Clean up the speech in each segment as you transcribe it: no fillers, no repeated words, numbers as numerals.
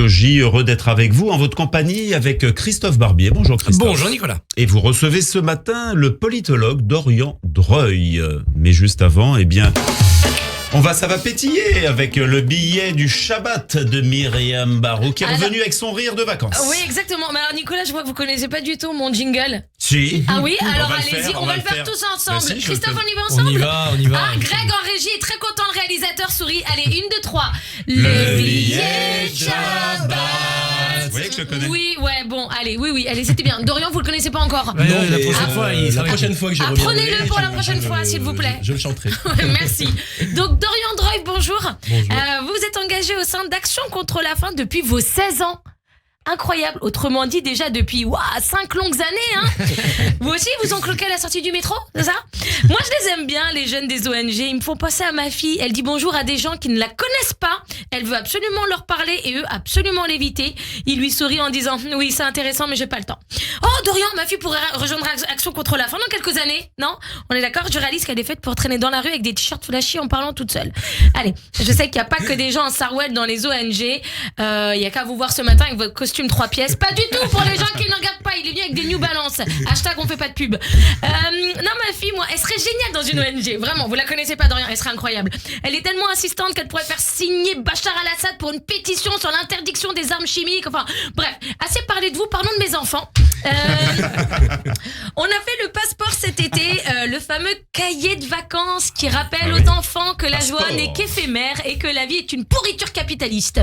Logis, heureux d'être avec vous en votre compagnie avec Christophe Barbier. Bonjour Christophe. Bonjour Nicolas. Et vous recevez ce matin le politologue Dorian Dreuil. Mais juste avant, ça va pétiller avec le billet du Shabbat de Myriam Barou qui est revenue avec son rire de vacances. Oui, exactement. Mais alors Nicolas, je vois que vous connaissez pas du tout mon jingle. Si. Ah oui, alors va le allez-y, faire, on va le faire tous ensemble. Merci, Christophe, on y va ensemble? On y va. Ah, Greg en régie est très content, le réalisateur sourit. Allez, 1, 2, 3. Le billet de Shabbat. Vous voyez que je le connais. Oui, ouais, bon, allez, allez, c'était bien. Dorian, vous le connaissez pas encore? Non, la prochaine fois, que je reviendrai. Prenez-le pour la prochaine fois, s'il vous plaît. Je le chanterai. Ouais, merci. Donc, Dorian Dreuil, bonjour. Bonjour. Vous êtes engagé au sein d'Action contre la faim depuis vos 16 ans. Incroyable, autrement dit déjà depuis 5 longues années. Hein. Vous aussi, vous ont cloqué à la sortie du métro, c'est ça? Moi, je les aime bien, les jeunes des ONG. Ils me font penser à ma fille. Elle dit bonjour à des gens qui ne la connaissent pas. Elle veut absolument leur parler et eux absolument l'éviter. Il lui sourit en disant oui, c'est intéressant, mais j'ai pas le temps. Oh, Dorian, ma fille pourrait rejoindre Action contre la faim dans quelques années. Non? On est d'accord? Je réalise qu'elle est faite pour traîner dans la rue avec des t-shirts flashy en parlant toute seule. Allez, je sais qu'il n'y a pas que des gens en sarouel dans les ONG. Il y a qu'à vous voir ce matin avec votre costume 3 pièces. Pas du tout pour les gens qui ne regardent pas. Il est venu avec des New Balance. Hashtag on fait pas de pub. Non, ma fille, moi, elle serait géniale dans une ONG. Vraiment, vous la connaissez pas, Dorian. Elle serait incroyable. Elle est tellement insistante qu'elle pourrait faire signer Bachar al-Assad pour une pétition sur l'interdiction des armes chimiques. Enfin, bref, assez parlé de vous. Parlons de mes enfants. On a fait le passeport cet été, le fameux cahier de vacances qui rappelle aux enfants que la joie n'est qu'éphémère et que la vie est une pourriture capitaliste.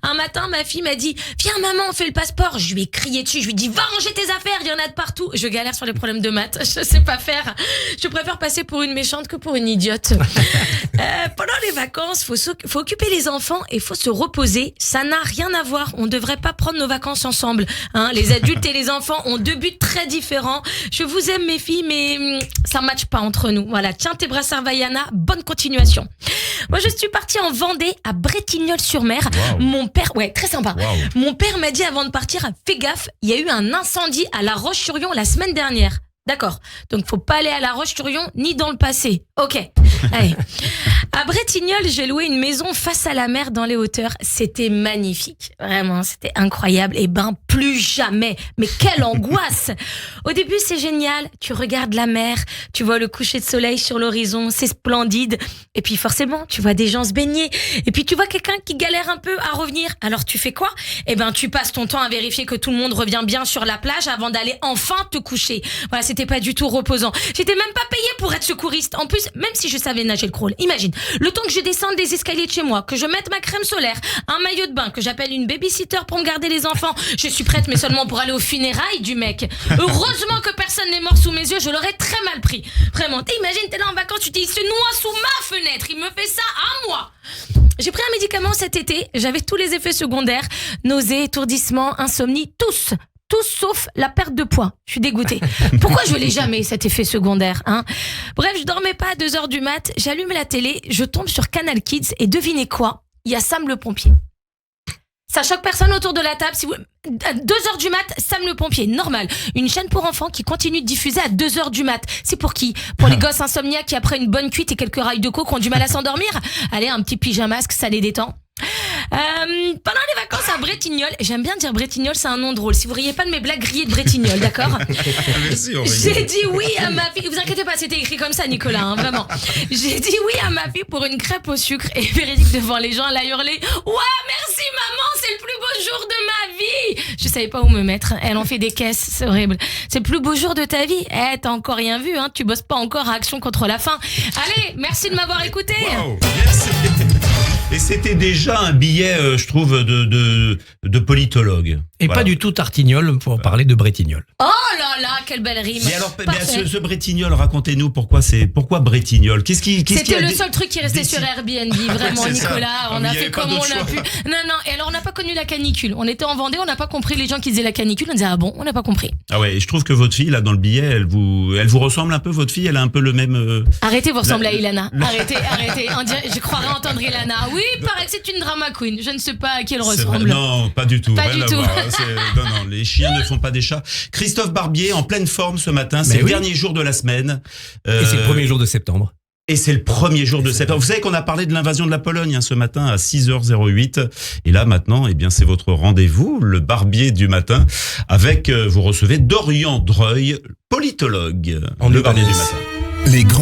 Un matin, ma fille m'a dit « Viens maman, on fait le passeport ». Je lui ai crié dessus, je lui ai dit « Va ranger tes affaires, il y en a de partout ». Je galère sur les problèmes de maths, je sais pas faire. Je préfère passer pour une méchante que pour une idiote. Pendant les vacances, faut occuper les enfants et faut se reposer. Ça n'a rien à voir, on devrait pas prendre nos vacances ensemble. Hein, les adultes et les enfants ont 2 buts très différents. Je vous aime mes filles, mais ça matche pas entre nous. Voilà, tiens tes brassards Vaiana, bonne continuation. Moi, je suis partie en Vendée, à Bretignolles-sur-Mer. Wow. Mon père, très sympa. Wow. Mon père m'a dit avant de partir, fais gaffe, il y a eu un incendie à La Roche-sur-Yon la semaine dernière. D'accord. Donc, faut pas aller à La Roche-sur-Yon ni dans le passé. Ok. Allez. À Bretignolles, j'ai loué une maison face à la mer dans les hauteurs. C'était magnifique. Vraiment, c'était incroyable. Et plus jamais. Mais quelle angoisse! Au début, c'est génial. Tu regardes la mer, tu vois le coucher de soleil sur l'horizon, c'est splendide. Et puis, forcément, tu vois des gens se baigner. Et puis, tu vois quelqu'un qui galère un peu à revenir. Alors, tu fais quoi? Tu passes ton temps à vérifier que tout le monde revient bien sur la plage avant d'aller enfin te coucher. Voilà, c'était pas du tout reposant. J'étais même pas payée pour être secouriste. En plus, même si je savais nager le crawl, imagine, le temps que je descende des escaliers de chez moi, que je mette ma crème solaire, un maillot de bain, que j'appelle une babysitter pour me garder les enfants, je suis prête, mais seulement pour aller aux funérailles du mec. Heureusement que personne n'est mort sous mes yeux, je l'aurais très mal pris. Vraiment, t'imagines, t'es là en vacances, tu te dis, il se noie sous ma fenêtre, il me fait ça à moi. J'ai pris un médicament cet été, j'avais tous les effets secondaires, nausées, étourdissements, insomnie, tous sauf la perte de poids. Je suis dégoûtée. Pourquoi je l'ai jamais, cet effet secondaire, hein? Bref, je dormais pas à 2h du mat, j'allume la télé, je tombe sur Canal Kids et devinez quoi? Il y a Sam le pompier. Ça choque personne autour de la table. Si vous... À 2h du mat, Sam le pompier, normal. Une chaîne pour enfants qui continue de diffuser à 2h du mat. C'est pour qui? Pour les gosses insomniaques qui après une bonne cuite et quelques rails de coke ont du mal à s'endormir? Allez, un petit pyjamasque, ça les détend. Pendant les vacances à Bretignolles, j'aime bien dire Bretignolles, c'est un nom drôle. Si vous riez pas de mes blagues, riez de Bretignolles, d'accord? J'ai dit oui à ma fille. Vous inquiétez pas, c'était écrit comme ça, Nicolas, hein, vraiment. J'ai dit oui à ma fille pour une crêpe au sucre et véridique devant les gens, elle a hurlé ouais, merci maman, c'est le plus beau jour de ma vie. Je savais pas où me mettre. Elle en fait des caisses, c'est horrible. C'est le plus beau jour de ta vie. T'as encore rien vu, hein? Tu bosses pas encore à Action contre la faim. Allez, merci de m'avoir écouté. Wow, merci. Et c'était déjà un billet, je trouve, de politologue. Et voilà. Pas du tout Tartignol pour parler de Bretignolles. Oh là là, quelle belle rime. Mais alors, ce Bretignolles, racontez-nous pourquoi Bretignolles. C'était le seul truc qui restait sur Airbnb, vraiment, Nicolas. On a fait comme on a pu. Non, et alors on n'a pas connu la canicule. On était en Vendée, on n'a pas compris les gens qui disaient la canicule. On disait ah bon, on n'a pas compris. Ah ouais, et je trouve que votre fille là dans le billet, elle vous ressemble un peu. Votre fille, elle a un peu le même. Arrêtez, vous ressemblez à Ilana. Arrêtez. Je croirais entendre Ilana. Oui, il paraît que c'est une drama queen. Je ne sais pas à qui elle ressemble. Non, pas du tout. Pas du tout. Non, les chiens ne font pas des chats. Christophe Barbier, en pleine forme ce matin. C'est le dernier jour de la semaine. Et c'est le premier jour de septembre. Et c'est le premier jour de septembre. Vous savez qu'on a parlé de l'invasion de la Pologne ce matin à 6h08. Et là maintenant, eh bien, c'est votre rendez-vous, le barbier du matin, avec, vous recevez Dorian Dreuil, politologue. Le barbier du matin. Les grands